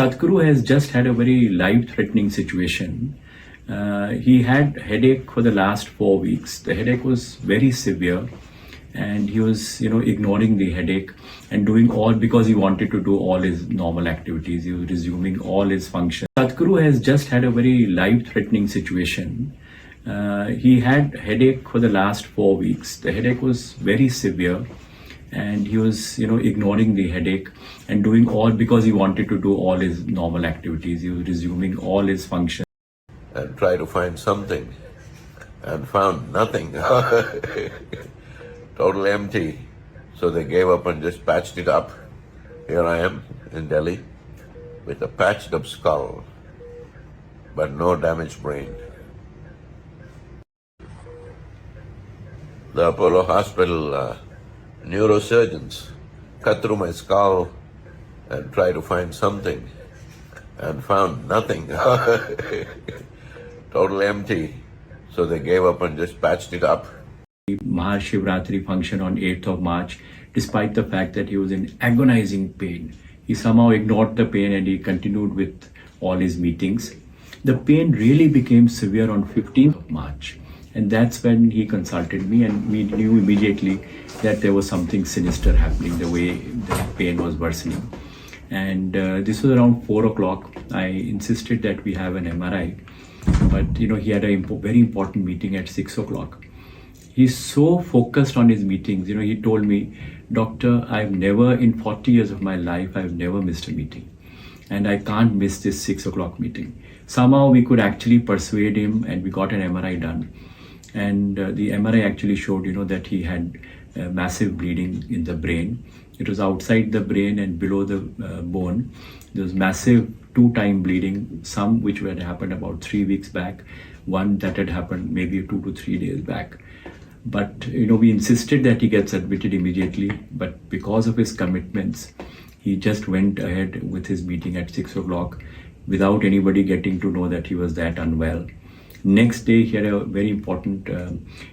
Sadhguru has just had a very life-threatening situation. He had headache for the last 4 weeks. The headache was very severe, and he was, ignoring the headache and doing all because he wanted to do all his normal activities. He was resuming all his functions. Sadhguru has just had a very life-threatening situation. He had headache for the last 4 weeks. The headache was very severe, and he was, ignoring the headache and doing all because he wanted to do all his normal activities. He was resuming all his functions. And try to find something, and found nothing. Total empty. So they gave up and just patched it up. Here I am in Delhi with a patched up skull, but no damaged brain. The Apollo Hospital neurosurgeons cut through my skull and tried to find something, and found nothing. Total empty. So they gave up and just patched it up. Mahashivratri function on 8th of March, despite the fact that he was in agonizing pain. He somehow ignored the pain and he continued with all his meetings. The pain really became severe on 15th of March. And that's when he consulted me, and we knew immediately that there was something sinister happening, the way the pain was worsening. And this was around 4 o'clock. I insisted that we have an MRI, but he had a very important meeting at 6 o'clock. He's so focused on his meetings. He told me, "Doctor, I've never, in 40 years of my life, I've never missed a meeting. And I can't miss this 6 o'clock meeting." Somehow we could actually persuade him, and we got an MRI done. And the MRI actually showed, that he had massive bleeding in the brain. It was outside the brain and below the bone. There was massive 2-time bleeding, some which had happened about 3 weeks back, one that had happened maybe 2 to 3 days back. But, we insisted that he gets admitted immediately, but because of his commitments, he just went ahead with his meeting at 6 o'clock without anybody getting to know that he was that unwell. Next day, he had a very important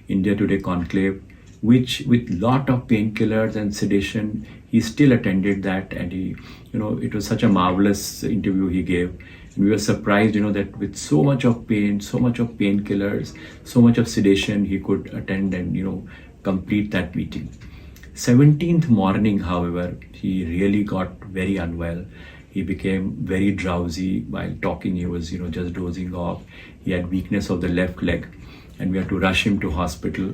India Today conclave, which with lot of painkillers and sedation, he still attended that, and he, it was such a marvelous interview he gave. And we were surprised, that with so much of pain, so much of painkillers, so much of sedation, he could attend and, complete that meeting. 17th morning, however, he really got very unwell. He became very drowsy while talking. He was, just dozing off. He had weakness of the left leg, and we had to rush him to hospital.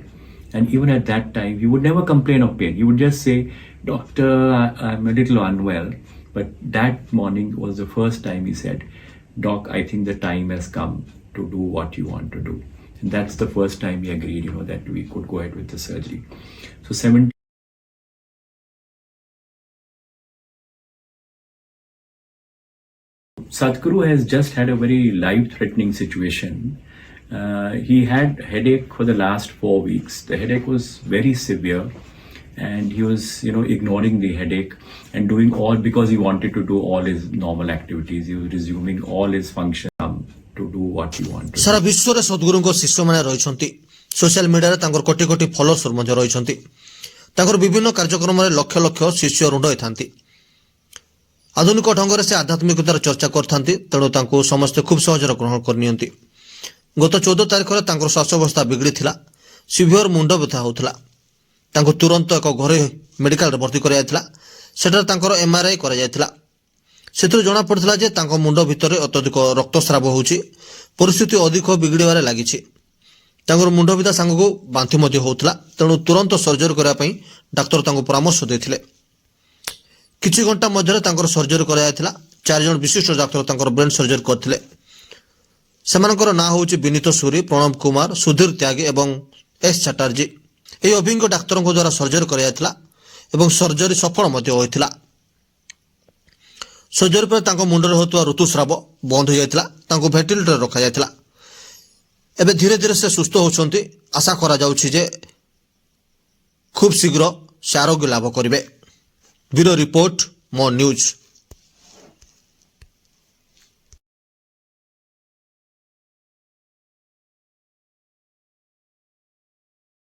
And even at that time, he would never complain of pain. He would just say, "Doctor, I'm a little unwell." But that morning was the first time he said, "Doc, I think the time has come to do what you want to do." And that's the first time he agreed, that we could go ahead with the surgery. So Sadhguru has just had a very life-threatening situation. He had headache for the last 4 weeks. The headache was very severe, and he was, ignoring the headache and doing all because he wanted to do all his normal activities. He was resuming all his functions to do what he wanted. सारा विश्व रे सद्गुरु को शिष्य माने रहिसंती. Social media रे तांकर कोटी कोटी फॉलोअर्स मध्य रहिसंती. तांकर विभिन्न कार्यक्रम रे लक्ष लक्ष शिष्य रुंड होइथांती. आधुनिक ढंग से आध्यात्मिकतार चर्चा करथांती. तेणु तांको समस्त खूब सहज ग्रहण करनियंती. गत 14 तारिख रे तांकर स्वास्थ्यावस्था बिगड़ी थिला. सिवियर मुंड व्यथा होथला. तांको तुरंत एक घरे मेडिकल रे भर्ती करा जायतिला. सेटर तांकर एमआरआई करा जायतिला. सेतु जणा पड़थिला जे तांको मुंड भितरे अत्यधिक रक्तस्राव होउची. परिस्थिति अधिक बिगड़िबारे लागिछि. तांकर मुंड व्यथा संगको बांति मध्ये होथला. तेणु तुरंत सर्जरी करा पई डाक्टर तांको परामर्श देथिले. किछि घंटा मध्यरे तांकर सर्जरी करा जायतिला. 4 जण विशिष्ट डाक्टर तांकर ब्रेन सर्जरी करथिले. सेमानकर ना होउची विनीत सूरी, प्रणव कुमार, सुधीर त्यागी एवं एस चटर्जी. एही अभिज्ञ डाक्टरଙ୍କ द्वारा सर्जरी करा जायतिला एवं सर्जरी सफल मध्ये होइतिला. सर्जरी पर तांको मुंडरे होतवा ऋतुस्राव बंद हो जायतिला. तांको वेंटिलेटर रखा जायतिला. एबे धीरे धीरे से सुस्थ होछंती. आशा करा जाउछि जे खूब शीघ्र से आरोग्य लाभ करिवे. ब्यूरो रिपोर्ट, मो न्यूज.